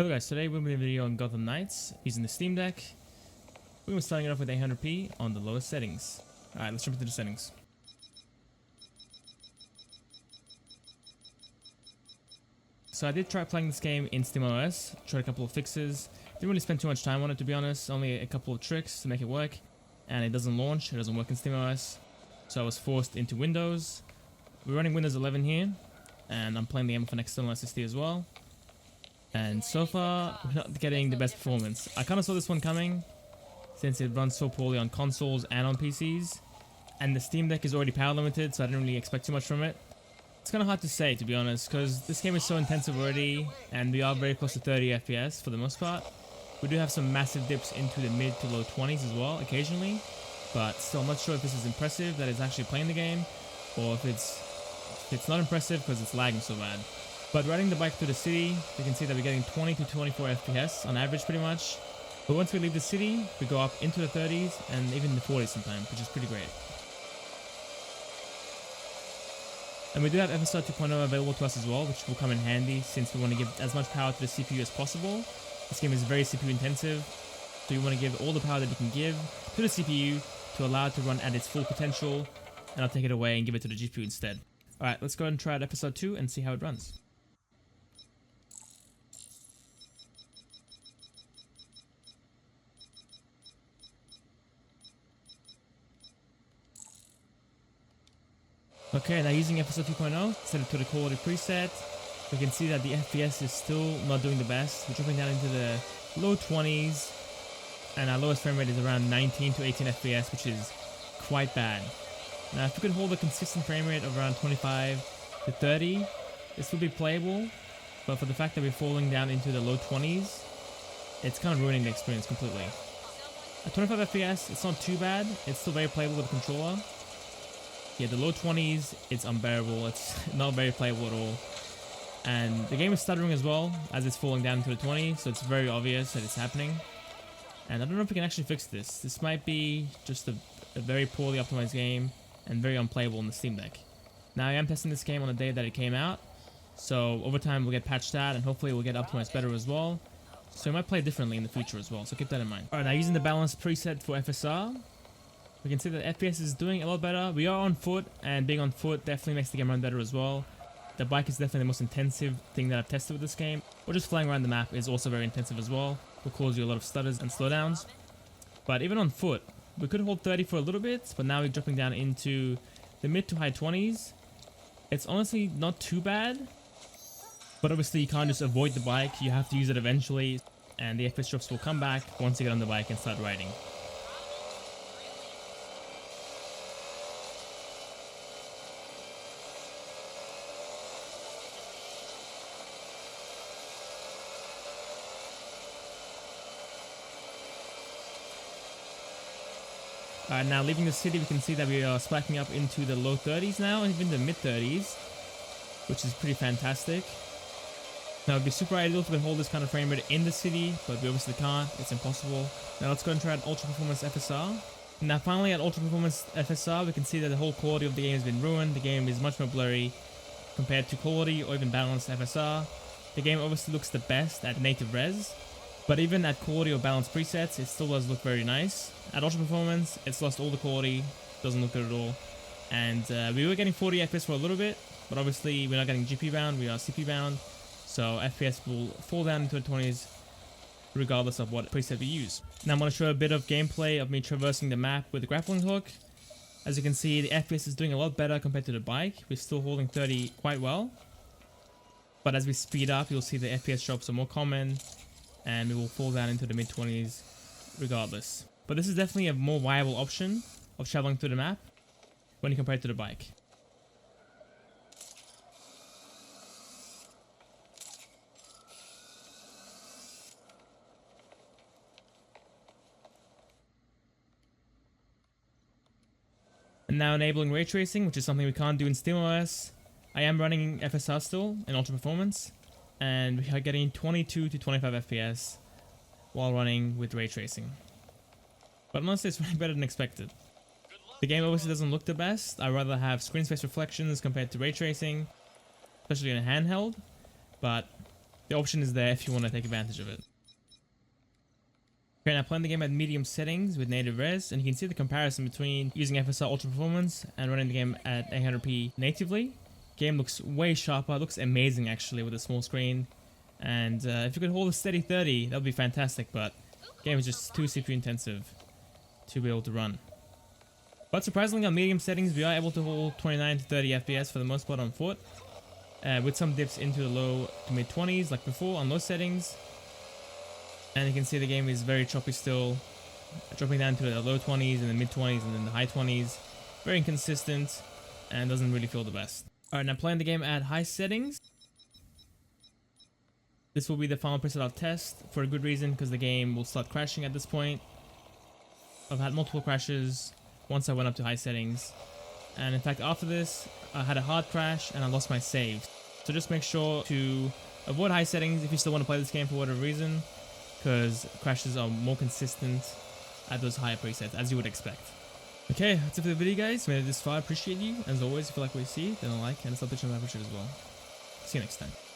Hello guys, today we'll be doing a video on Gotham Knights using the Steam Deck. We're going to be starting it off with 800p on the lowest settings. Alright, let's jump into the settings. So I did try playing this game in SteamOS, tried a couple of fixes. Didn't really spend too much time on it to be honest, only a couple of tricks to make it work. And it doesn't launch, it doesn't work in SteamOS. So I was forced into Windows. We're running Windows 11 here, and I'm playing the game with an external SSD as well. And so far, we're not getting the best performance. I kind of saw this one coming, since it runs so poorly on consoles and on PCs. And the Steam Deck is already power limited, so I didn't really expect too much from it. It's kind of hard to say, to be honest, because this game is so intensive already, and we are very close to 30 FPS for the most part. We do have some massive dips into the mid to low 20s as well, occasionally. But still, I'm not sure if this is impressive that it's actually playing the game, or if it's not impressive because it's lagging so bad. But riding the bike through the city, we can see that we're getting 20 to 24 FPS on average pretty much. But once we leave the city, we go up into the 30s and even the 40s sometimes, which is pretty great. And we do have FSR 2.0 available to us as well, which will come in handy since we want to give as much power to the CPU as possible. This game is very CPU intensive, so you want to give all the power that you can give to the CPU to allow it to run at its full potential, and I'll take it away and give it to the GPU instead. Alright, let's go ahead and try out FSR 2 and see how it runs. Okay, now using FSR 2.0, set it to the quality preset. We can see that the FPS is still not doing the best. We're dropping down into the low 20s, and our lowest frame rate is around 19 to 18 FPS, which is quite bad. Now, if we could hold a consistent frame rate of around 25 to 30, this would be playable, but for the fact that we're falling down into the low 20s, it's kind of ruining the experience completely. At 25 FPS, it's not too bad. It's still very playable with the controller. Yeah, the low 20s, it's unbearable. It's not very playable at all. And the game is stuttering as well as it's falling down into the 20s, so it's very obvious that it's happening. And I don't know if we can actually fix this. This might be just a very poorly optimized game and very unplayable on the Steam Deck. Now I am testing this game on the day that it came out, so over time we'll get patched out and hopefully we'll get optimized better as well. So we might play differently in the future as well, so keep that in mind. Alright, now using the balance preset for FSR, we can see that FPS is doing a lot better. We are on foot, and being on foot definitely makes the game run better as well. The bike is definitely the most intensive thing that I've tested with this game. Or just flying around the map is also very intensive as well. Will cause you a lot of stutters and slowdowns. But even on foot, we could hold 30 for a little bit, but now we're dropping down into the mid to high 20s. It's honestly not too bad, but obviously you can't just avoid the bike. You have to use it eventually, and the FPS drops will come back once you get on the bike and start riding. Now leaving the city, we can see that we are spiking up into the low 30s now, and even the mid 30s, which is pretty fantastic. Now it'd be super ideal if we could hold this kind of frame rate in the city, but we obviously can't. It's impossible. Now let's go and try out Ultra Performance FSR. Now finally at Ultra Performance FSR, we can see that the whole quality of the game has been ruined. The game is much more blurry compared to Quality or even Balanced FSR. The game obviously looks the best at native res, but even at Quality or Balance presets, it still does look very nice. At Ultra Performance, it's lost all the quality, doesn't look good at all. And we were getting 40 FPS for a little bit, but obviously we're not getting GP bound, we are CP bound. So FPS will fall down into the 20s regardless of what preset we use. Now I'm going to show a bit of gameplay of me traversing the map with the grappling hook. As you can see, the FPS is doing a lot better compared to the bike. We're still holding 30 quite well. But as we speed up, you'll see the FPS drops are more common, and we will fall down into the mid 20s regardless. But this is definitely a more viable option of traveling through the map when you compare it to the bike. And now enabling ray tracing, which is something we can't do in SteamOS. I am running FSR still in Ultra Performance, and we are getting 22 to 25 FPS while running with ray tracing. But honestly, it's running better than expected. The game obviously doesn't look the best. I'd rather have screen space reflections compared to ray tracing, especially in a handheld. But The option is there if you want to take advantage of it. Okay, now playing the game at medium settings with native res, and you can see the comparison between using FSR Ultra Performance and running the game at 800p natively. Game looks way sharper, looks amazing actually with a small screen. And if you could hold a steady 30, that would be fantastic, but the game is just too CPU intensive to be able to run. But surprisingly, on medium settings, we are able to hold 29 to 30 FPS for the most part on foot, with some dips into the low to mid 20s like before on low settings. And you can see the game is very choppy still, dropping down to the low 20s and the mid 20s and then the high 20s. Very inconsistent and doesn't really feel the best. Alright, now playing the game at high settings. This will be the final preset I'll test for a good reason, because the game will start crashing at this point. I've had multiple crashes once I went up to high settings. And in fact, after this, I had a hard crash and I lost my saves. So just make sure to avoid high settings if you still want to play this game for whatever reason, because crashes are more consistent at those higher presets, as you would expect. Okay, that's it for the video, guys. If you made it this far, I appreciate you. As always, if you like what you see, then a like and a sub on my appreciate as well. See you next time.